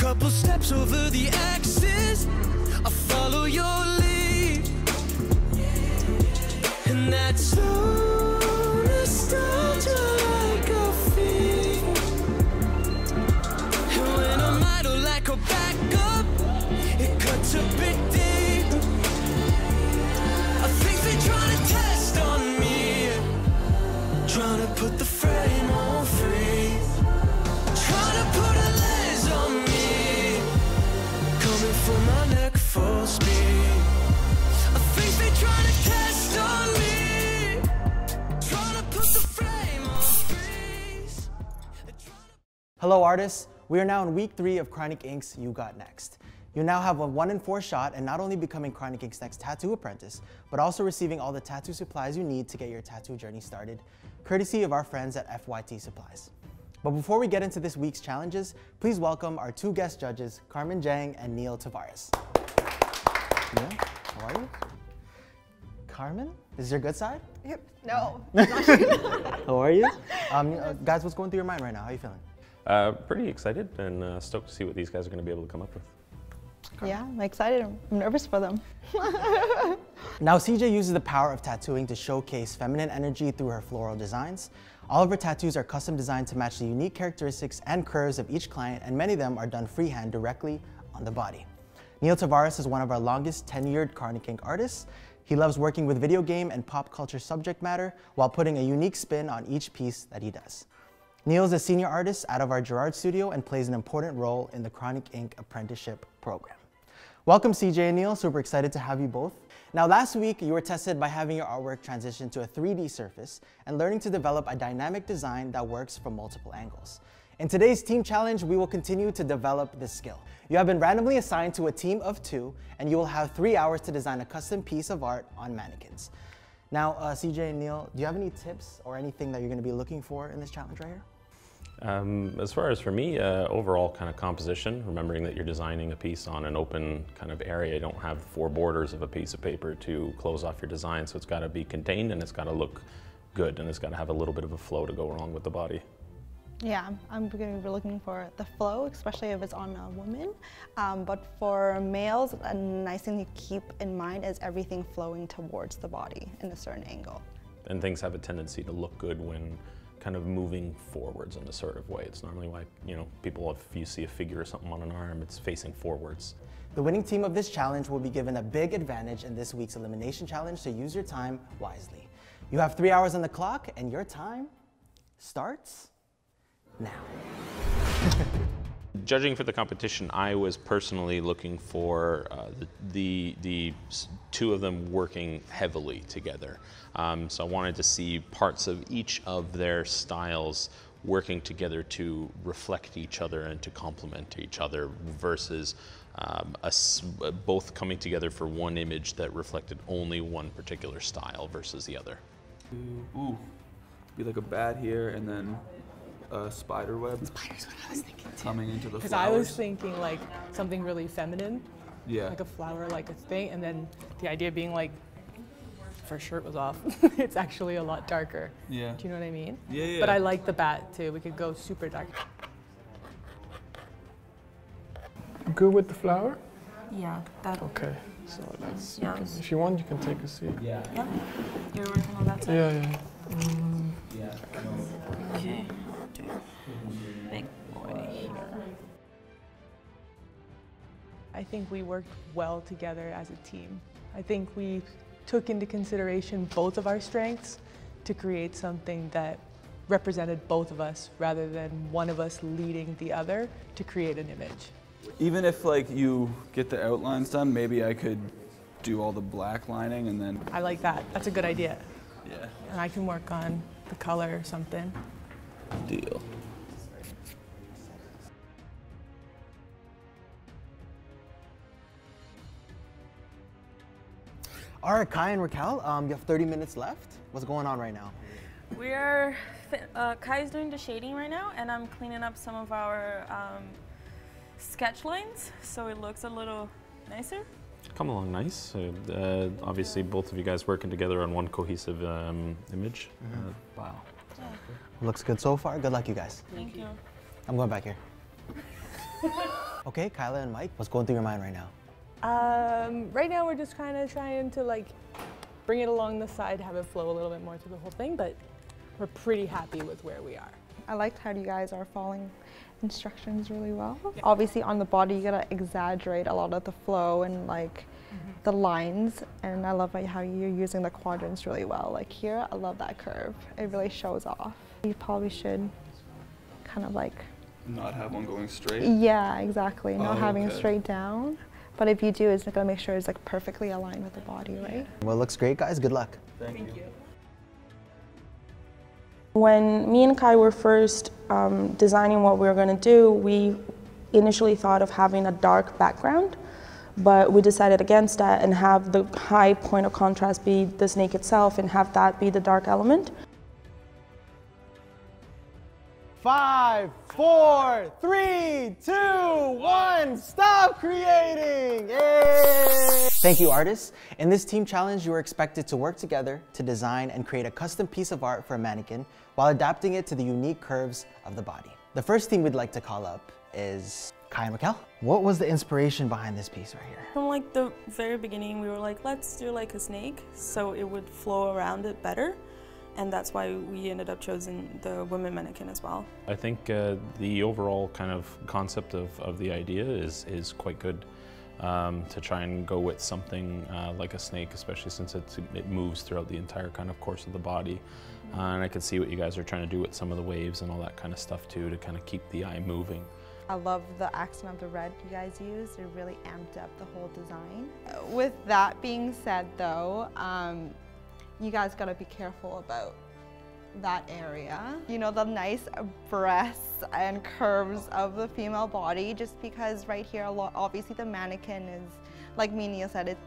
couple steps over the axis, I follow your lead. And that's so nostalgia like a fiend. And when I'm idle like a backup, it cuts a bit deep. I think they're trying to test on me, trying to put the frame on freeze, trying to put a lens on me, coming for my neck full speed. I think they're trying to test on me, trying to put the frame on freeze. Hello artists, we are now in week 3 of Chronic Inc.'s You Got Next. You now have a 1 in 4 shot at not only becoming Chronic Inc.'s next tattoo apprentice, but also receiving all the tattoo supplies you need to get your tattoo journey started, courtesy of our friends at FYT Supplies. But before we get into this week's challenges, please welcome our 2 guest judges, Carmen Jang and Neil Tavares. Neil, how are you? Carmen, this is your good side? Yep. No. How are you? Guys, what's going through your mind right now? How are you feeling? Pretty excited and stoked to see what these guys are going to be able to come up with. Yeah, I'm excited. I'm nervous for them. Now, CJ uses the power of tattooing to showcase feminine energy through her floral designs. All of her tattoos are custom designed to match the unique characteristics and curves of each client, and many of them are done freehand directly on the body. Neil Tavares is one of our longest tenured Chronic Inc. artists. He loves working with video game and pop culture subject matter while putting a unique spin on each piece that he does. Neil is a senior artist out of our Girard studio and plays an important role in the Chronic Inc. apprenticeship program. Welcome CJ and Neil, super excited to have you both. Now last week you were tested by having your artwork transition to a 3D surface and learning to develop a dynamic design that works from multiple angles. In today's team challenge, we will continue to develop this skill. You have been randomly assigned to a team of 2 and you will have 3 hours to design a custom piece of art on mannequins. Now CJ and Neil, do you have any tips or anything that you're going to be looking for in this challenge right here? As far as for me, overall kind of composition, remembering that you're designing a piece on an open kind of area. You don't have 4 borders of a piece of paper to close off your design, so it's got to be contained and it's got to look good and it's got to have a little bit of a flow to go along with the body. Yeah, I'm going to be looking for the flow, especially if it's on a woman. But for males, a nice thing to keep in mind is everything flowing towards the body in a certain angle. And things have a tendency to look good when kind of moving forwards in a sort of way. It's normally like, you know, people, if you see a figure or something on an arm, it's facing forwards. The winning team of this challenge will be given a big advantage in this week's elimination challenge, so use your time wisely. You have 3 hours on the clock and your time starts now. Judging for the competition, I was personally looking for the 2 of them working heavily together. So I wanted to see parts of each of their styles working together to reflect each other and to complement each other versus us both coming together for one image that reflected only one particular style versus the other. Ooh, be like a bat here and then a spider web. Spider's what I was thinking too. Coming into the flowers. Because I was thinking like something really feminine. Yeah. Like a flower, like a thing, and then the idea being like, if her shirt was off, it's actually a lot darker. Yeah. Do you know what I mean? Yeah, yeah. But I like the bat too. We could go super dark. Good with the flower? Yeah, that. Okay, so that's. Yeah. If you want, you can take a seat. Yeah. You're working on that side? Yeah. Okay. Big boy here. I think we worked well together as a team. I think we took into consideration both of our strengths to create something that represented both of us rather than one of us leading the other to create an image. Even if like you get the outlines done, maybe I could do all the black lining and then. I like that. That's a good idea. Yeah. And I can work on the color or something. Deal. All right, Kai and Raquel, you have 30 minutes left. What's going on right now? We're, Kai's doing the shading right now, and I'm cleaning up some of our sketch lines, so it looks a little nicer. Come along nice. Obviously, both of you guys working together on one cohesive image. Wow. Yeah. Looks good so far. Good luck, you guys. Thank you. I'm going back here. Okay, Kyla and Mike, what's going through your mind right now? Right now we're just kind of trying to like bring it along the side, have it flow a little bit more through the whole thing, but we're pretty happy with where we are. I liked how you guys are following instructions really well. Yeah. Obviously on the body you gotta exaggerate a lot of the flow and like the lines, and I love how you're using the quadrants really well. Like here, I love that curve. It really shows off. You probably should kind of like... Not have one going straight? Yeah, exactly. Not having it okay. straight down. But if you do, it's gonna make sure it's like perfectly aligned with the body, right? Well, it looks great, guys. Good luck. Thank you. When me and Kai were first designing what we were going to do, we initially thought of having a dark background, but we decided against that and have the high point of contrast be the snake itself and have that be the dark element. 5, 4, 3, 2, 1, stop creating! Yay! Thank you, artists. In this team challenge, you are expected to work together to design and create a custom piece of art for a mannequin while adapting it to the unique curves of the body. The first team we'd like to call up is Kai and Raquel. What was the inspiration behind this piece right here? From like the very beginning, we were like, let's do like a snake so it would flow around it better. And that's why we ended up choosing the women mannequin as well. I think the overall kind of concept of the idea is quite good. To try and go with something like a snake, especially since it moves throughout the entire kind of course of the body. And I can see what you guys are trying to do with some of the waves and all that kind of stuff too, to kind of keep the eye moving. I love the accent of the red you guys used. It really amped up the whole design. With that being said though, you guys gotta be careful about that area. You know, the nice breasts and curves of the female body, just because right here, obviously the mannequin is, like Menia said,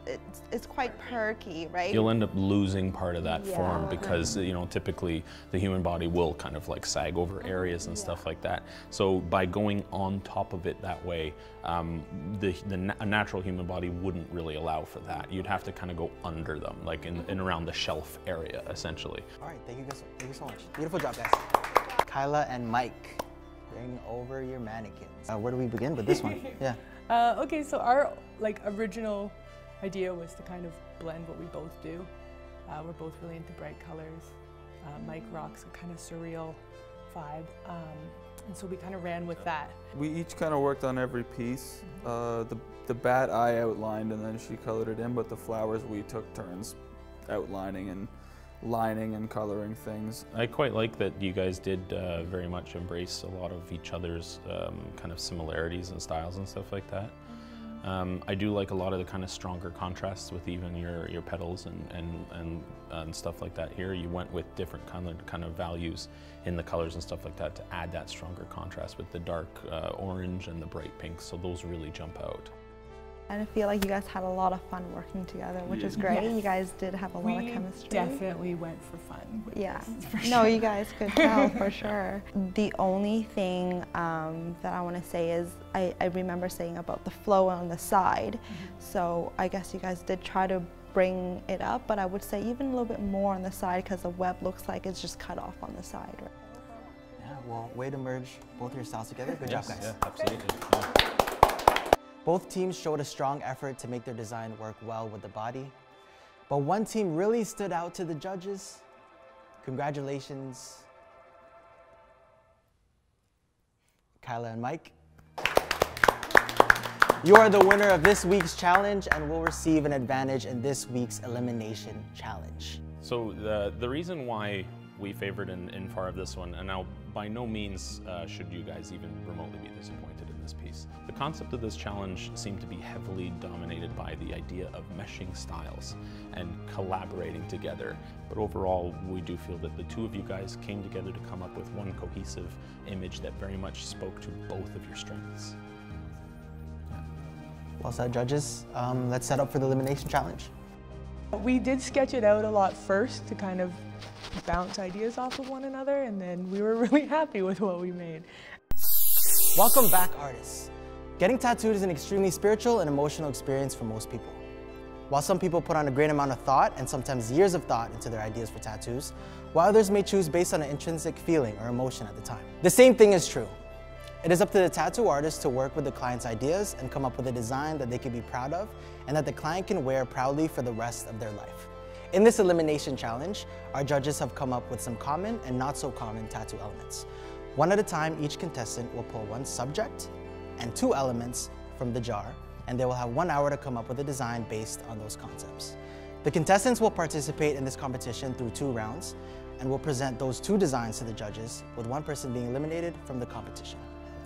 it's quite perky, right? You'll end up losing part of that form because, you know, typically the human body will kind of like sag over areas and stuff like that. So by going on top of it that way, a natural human body wouldn't really allow for that. You'd have to kind of go under them, like in around the shelf area, essentially. All right, thank you so much. Beautiful job, guys. Kyla and Mike, bring over your mannequins. Where do we begin with this one? Yeah. Okay, so our original idea was to kind of blend what we both do. We're both really into bright colors. Mike rocks a kind of surreal vibe, and so we kind of ran with that. We each kind of worked on every piece. The bat I outlined and then she colored it in, but the flowers we took turns outlining and lining and coloring things. I quite like that you guys did very much embrace a lot of each other's kind of similarities and styles and stuff like that. I do like a lot of the kind of stronger contrasts with even your petals and stuff like that here. You went with different kind of values in the colors and stuff like that to add that stronger contrast with the dark orange and the bright pink, so those really jump out. And I feel like you guys had a lot of fun working together, which is great. Yes. You guys did have a lot of chemistry. We definitely went for fun. Yeah. No, you guys could tell for sure. The only thing that I want to say is I remember saying about the flow on the side. So I guess you guys did try to bring it up, but I would say even a little bit more on the side because the web looks like it's just cut off on the side. Right? Yeah, well, way to merge both your styles together. Good job, guys. Yeah, absolutely. Yeah. Both teams showed a strong effort to make their design work well with the body, but one team really stood out to the judges. Congratulations, Kyla and Mike. You are the winner of this week's challenge and will receive an advantage in this week's elimination challenge. So the reason why we favored in far of this one, and now by no means should you guys even remotely be disappointed in this piece. The concept of this challenge seemed to be heavily dominated by the idea of meshing styles and collaborating together. But overall, we do feel that the two of you guys came together to come up with one cohesive image that very much spoke to both of your strengths. Well said, judges. Let's set up for the elimination challenge. We did sketch it out a lot first to kind of bounce ideas off of one another, and then we were really happy with what we made. Welcome back, artists. Getting tattooed is an extremely spiritual and emotional experience for most people. While some people put on a great amount of thought and sometimes years of thought into their ideas for tattoos, while others may choose based on an intrinsic feeling or emotion at the time. The same thing is true. It is up to the tattoo artist to work with the client's ideas and come up with a design that they can be proud of and that the client can wear proudly for the rest of their life. In this elimination challenge, our judges have come up with some common and not so common tattoo elements. One at a time, each contestant will pull one subject and 2 elements from the jar, and they will have 1 hour to come up with a design based on those concepts. The contestants will participate in this competition through 2 rounds and will present those 2 designs to the judges, with one person being eliminated from the competition.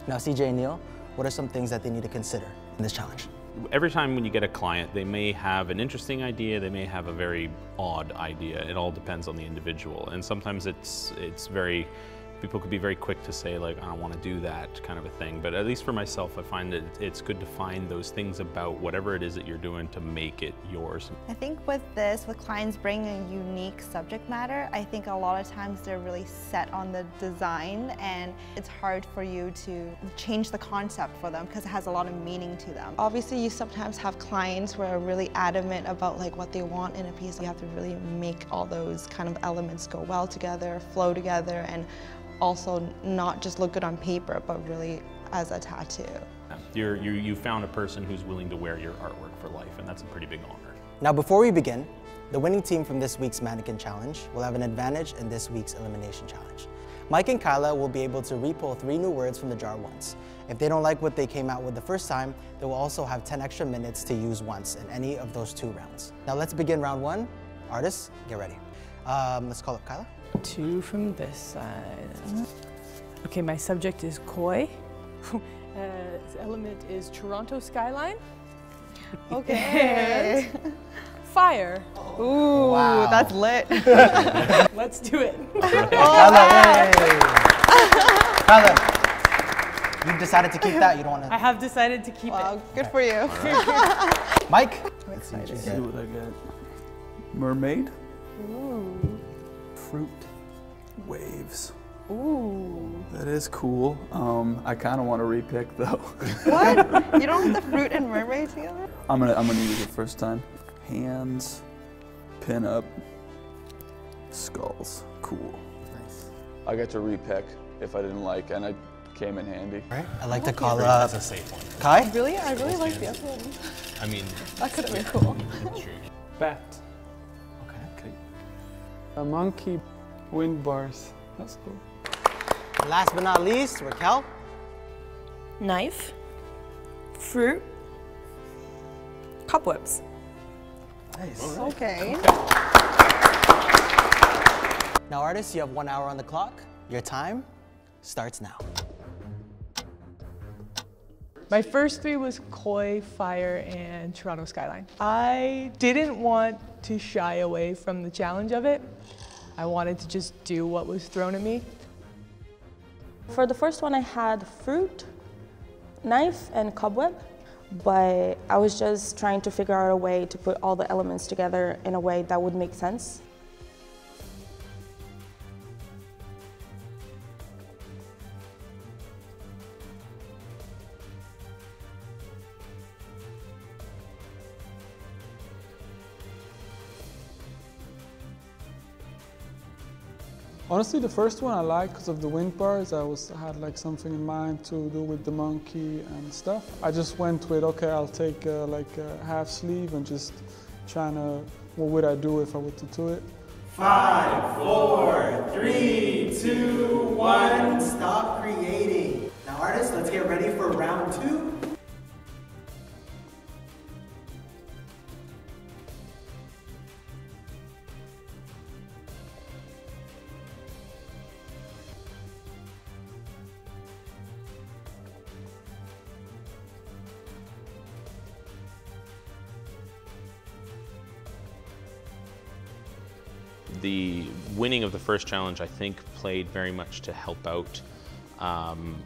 Now, CJ and Neil, what are some things that they need to consider in this challenge? Every time when you get a client, they may have an interesting idea, they may have a very odd idea. It all depends on the individual. And sometimes people could be very quick to say, like, I don't want to do that kind of a thing. But at least for myself, I find that it's good to find those things about whatever it is that you're doing to make it yours. I think with clients bringing a unique subject matter, I think a lot of times they're really set on the design, and it's hard for you to change the concept for them because it has a lot of meaning to them. Obviously, you sometimes have clients who are really adamant about like what they want in a piece. You have to really make all those kind of elements go well together, flow together, and also not just look good on paper, but really as a tattoo. You found a person who's willing to wear your artwork for life, and that's a pretty big honor. Now, before we begin, the winning team from this week's Mannequin Challenge will have an advantage in this week's Elimination Challenge. Mike and Kyla will be able to re-pull 3 new words from the jar once. If they don't like what they came out with the first time, they will also have 10 extra minutes to use once in any of those 2 rounds. Now let's begin round 1. Artists, get ready. Let's call up Kyla. 2 from this side. Okay, my subject is koi. This element is Toronto skyline. Okay. And fire. Ooh, wow. That's lit. Let's do it. Kyla, Kyla, you decided to keep that? You don't want to? I have decided to keep it. Good for you. Mike? Let's see what I get. Mermaid. Ooh. Fruit. Waves. Ooh. That is cool. I kind of want to repick though. What? You don't have the fruit and mermaid together? I'm gonna use it first time. Hands, pin up, skulls. Cool. Nice. I got to repick if I didn't like, and it came in handy. Right. I'd like to call up That's a safe one. Kai. Really? I really like the other one. I mean, That could have been cool. Bat. Okay. A monkey. Wind bars. That's cool. Last but not least, Raquel. Knife, fruit, cobwebs. Nice. Okay. Now, artists, you have 1 hour on the clock. Your time starts now. My first 3 was koi, fire, and Toronto skyline. I didn't want to shy away from the challenge of it. I wanted to just do what was thrown at me. For the first one, I had fruit, knife, and cobweb, but I was just trying to figure out a way to put all the elements together in a way that would make sense. Honestly, the first one I liked because of the wind bars. I had like something in mind to do with the monkey and stuff. I just went with, okay, I'll take like a half sleeve and just trying to, what would I do if I were to do it? 5, 4, 3, 2, 1. Stop creating. Now, artists, let's get ready for round 2. The winning of the first challenge, I think, played very much to help out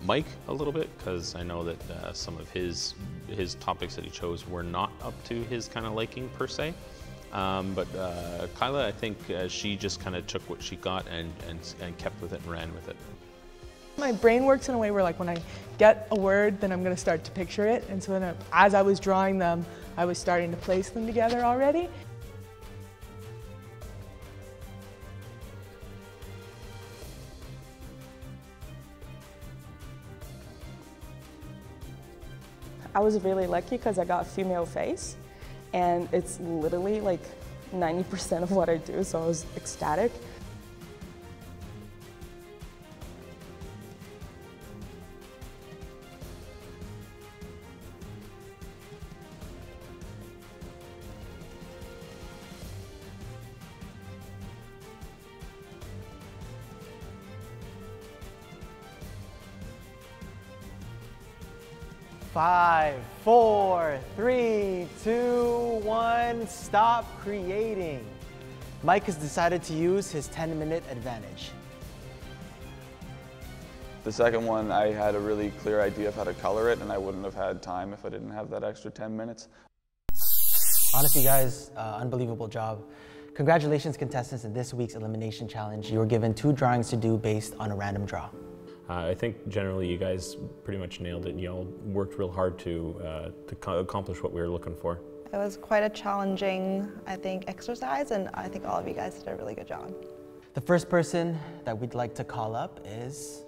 Mike a little bit, because I know that some of his topics that he chose were not up to his kind of liking per se. But Kyla, I think she just kind of took what she got and kept with it and ran with it. My brain works in a way where, like, when I get a word, then I'm going to start to picture it. And so then as I was drawing them, I was starting to place them together already. was really lucky because I got a female face, and it's literally like 90% of what I do, so I was ecstatic. Five, four, three, two, one, stop creating. Mike has decided to use his 10-minute advantage. The second one, I had a really clear idea of how to color it, and I wouldn't have had time if I didn't have that extra 10 minutes. Honestly, guys, unbelievable job. Congratulations, contestants, in this week's elimination challenge. You were given 2 drawings to do based on a random draw. I think generally you guys pretty much nailed it. You all worked real hard to accomplish what we were looking for. It was quite a challenging, I think, exercise, and I think all of you guys did a really good job. The first person that we'd like to call up is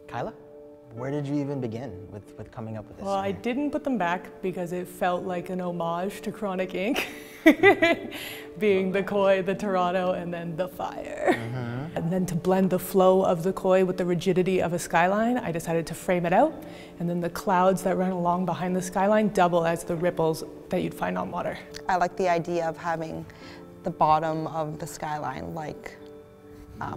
Kyla. Where did you even begin with coming up with this? Well, I didn't put them back because it felt like an homage to Chronic Ink, being the koi, the Toronto, and then the fire. And then to blend the flow of the koi with the rigidity of a skyline, I decided to frame it out. And then the clouds that run along behind the skyline double as the ripples that you'd find on water. I like the idea of having the bottom of the skyline like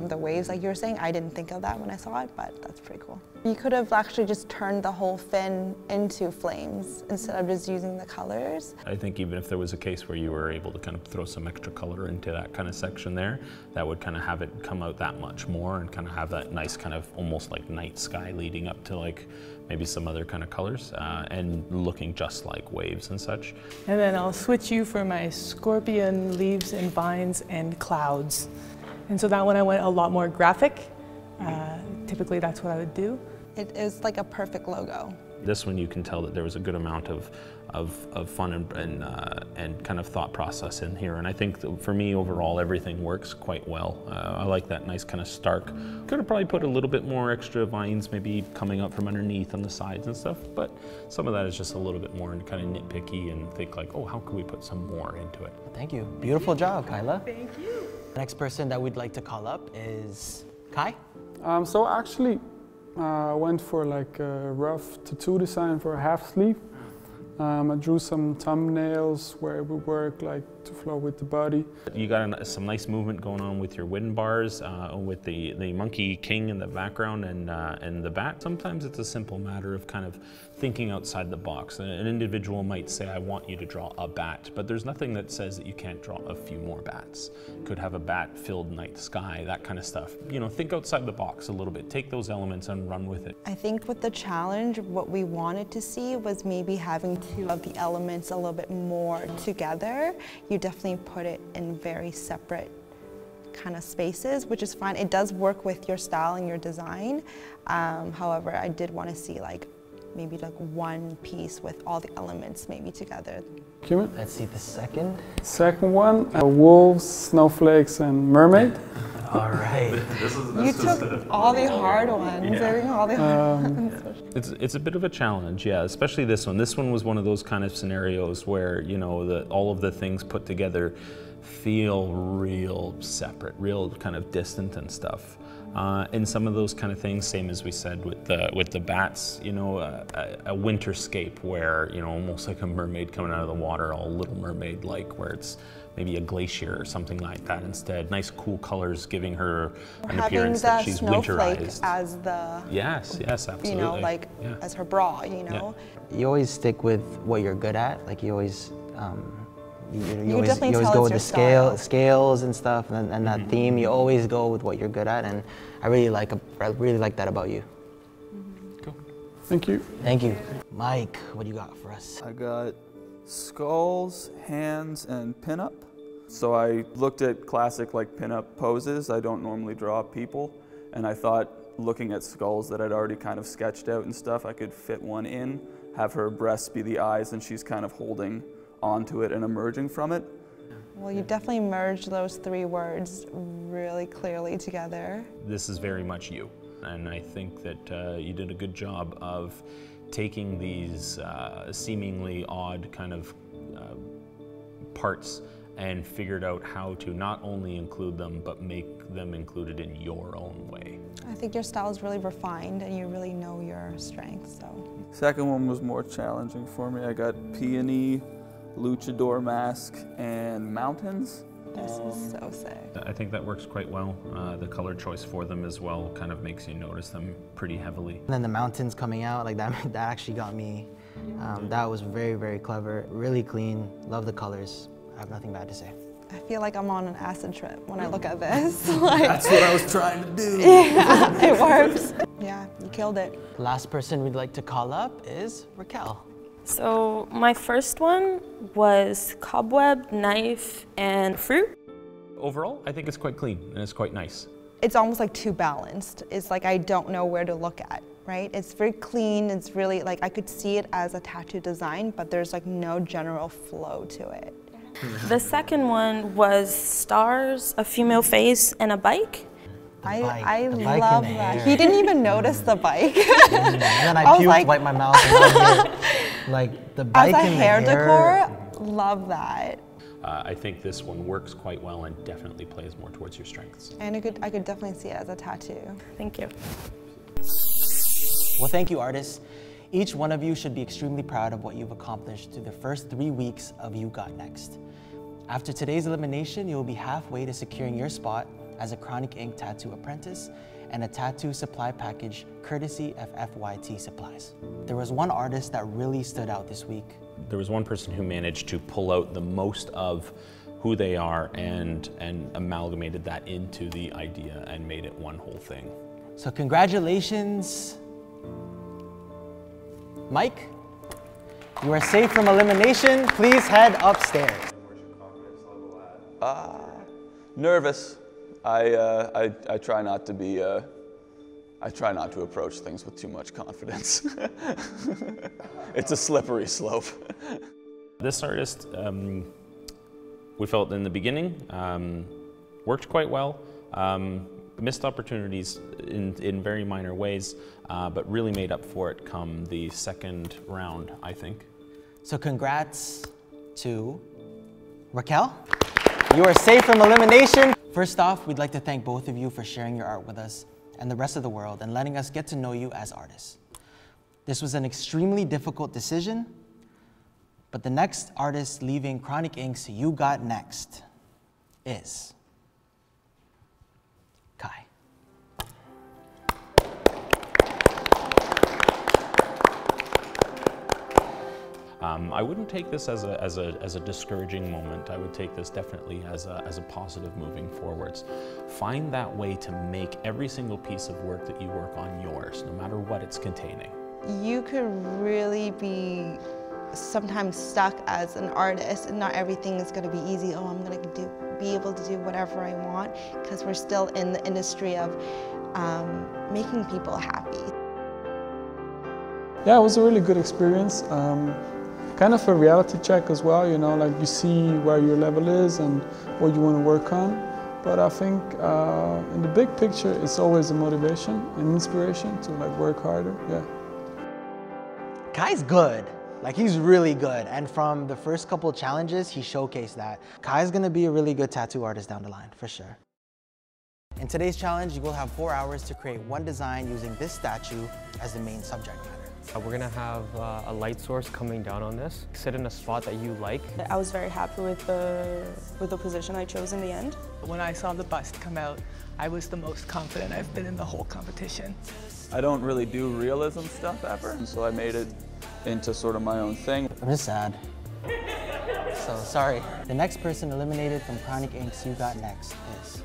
the waves, like you were saying. I didn't think of that when I saw it, but that's pretty cool. You could have actually just turned the whole fin into flames instead of just using the colors. I think even if there was a case where you were able to kind of throw some extra color into that kind of section there, that would kind of have it come out that much more and kind of have that nice kind of almost like night sky leading up to like maybe some other kind of colors and looking just like waves and such. And then I'll switch you for my scorpion, leaves and vines and clouds. And so that one I went a lot more graphic. Typically that's what I would do. It is like a perfect logo. This one you can tell that there was a good amount of fun and kind of thought process in here. And I think that for me overall everything works quite well. I like that nice kind of stark. Could have probably put a little bit more extra vines maybe coming up from underneath on the sides and stuff, but some of that is just a little bit more kind of nitpicky and think like, oh, how can we put some more into it? Thank you. Beautiful job, Kyla. Thank you. The next person that we'd like to call up is Kai. So actually, I went for like a rough tattoo design for a half sleeve. I drew some thumbnails where it would work like to flow with the body. You got some nice movement going on with your wind bars, with the monkey king in the background and the bat. Sometimes it's a simple matter of kind of thinking outside the box. An individual might say, I want you to draw a bat, but there's nothing that says that you can't draw a few more bats. Could have a bat-filled night sky, that kind of stuff. You know, think outside the box a little bit. Take those elements and run with it. I think with the challenge, what we wanted to see was maybe having 2 of the elements a little bit more together. You definitely put it in very separate kind of spaces, which is fine. It does work with your style and your design. However, I did want to see like maybe like one piece with all the elements maybe together. Let's see the second. Second one, wolves, snowflakes, and mermaid. All right. You took all the hard ones. Yeah. All the hard ones. It's a bit of a challenge, yeah, especially this one. This one was one of those kind of scenarios where, you know, all of the things put together feel real separate, real kind of distant and stuff. And some of those kind of things, same as we said with the bats, you know, a winterscape where, you know, almost like a mermaid coming out of the water, all Little Mermaid-like, where it's maybe a glacier or something like that instead. Nice cool colors giving her an appearance that she's winterized. As the yes, absolutely. You know, like as her bra, you know. You always stick with what you're good at. Like you always. You always go with the scales and stuff, and that theme. You always go with what you're good at, and I really like that about you. Cool. Thank you. Thank you, Mike. What do you got for us? I got skulls, hands, and pinup. So I looked at classic like pinup poses. I don't normally draw people, and I thought looking at skulls that I'd already kind of sketched out and stuff, I could fit one in, have her breasts be the eyes, and she's kind of holding onto it and emerging from it. Well, you definitely merged those 3 words really clearly together. This is very much you, and I think that you did a good job of taking these seemingly odd kind of parts and figured out how to not only include them, but make them included in your own way. I think your style is really refined and you really know your strengths, so. Second one was more challenging for me. I got peony, luchador mask, and mountains. This is so sick. I think that works quite well. The color choice for them as well kind of makes you notice them pretty heavily. And then the mountains coming out, like that actually got me. That was very, very clever, really clean, love the colors. I have nothing bad to say. I feel like I'm on an acid trip when I look at this. Like, that's what I was trying to do. Yeah, it works. Yeah, you killed it. The last person we'd like to call up is Raquel. So my first one was cobweb, knife, and fruit. Overall, I think it's quite clean and it's quite nice. It's almost like too balanced. It's like I don't know where to look at, right? It's very clean. It's really like I could see it as a tattoo design, but there's like no general flow to it. The second one was stars, a female face, and a bike. I love that. He didn't even notice the bike. And then I puked, like, wiped my mouth. And like the bike as a and hair the hair decor, love that. I think this one works quite well and definitely plays more towards your strengths. And I could definitely see it as a tattoo. Thank you. Well, thank you, artists. Each one of you should be extremely proud of what you've accomplished through the first 3 weeks of You Got Next. After today's elimination, you will be halfway to securing your spot as a Chronic Ink Tattoo Apprentice and a tattoo supply package courtesy of FYT Supplies. There was one artist that really stood out this week. There was one person who managed to pull out the most of who they are and amalgamated that into the idea and made it one whole thing. So congratulations, Mike. You are safe from elimination. Please head upstairs. Nervous. I try not to be. I try not to approach things with too much confidence. It's a slippery slope. This artist, we felt in the beginning, worked quite well. Missed opportunities in very minor ways, but really made up for it come the second round, I think. So congrats to Raquel. You are safe from elimination. First off, we'd like to thank both of you for sharing your art with us and the rest of the world and letting us get to know you as artists. This was an extremely difficult decision, but the next artist leaving Chronic Ink's You Got Next is Kai. I wouldn't take this as a discouraging moment. I would take this definitely as a positive moving forwards. Find that way to make every single piece of work that you work on yours, no matter what it's containing. You could really be sometimes stuck as an artist and not everything is going to be easy. Oh, I'm going to be able to do whatever I want, because we're still in the industry of making people happy. Yeah, it was a really good experience. Kind of a reality check as well, you know, like you see where your level is and what you want to work on. But I think in the big picture, it's always a motivation and inspiration to like work harder, yeah. Kai's good. Like, he's really good. And from the first couple of challenges, he showcased that. Kai's gonna be a really good tattoo artist down the line, for sure. In today's challenge, you will have 4 hours to create one design using this statue as the main subject matter. We're gonna have a light source coming down on this. Sit in a spot that you like. I was very happy with the position I chose in the end. When I saw the bust come out, I was the most confident I've been in the whole competition. I don't really do realism stuff ever, so I made it into sort of my own thing. I'm just sad. So, sorry. The next person eliminated from Chronic Ink's You Got Next is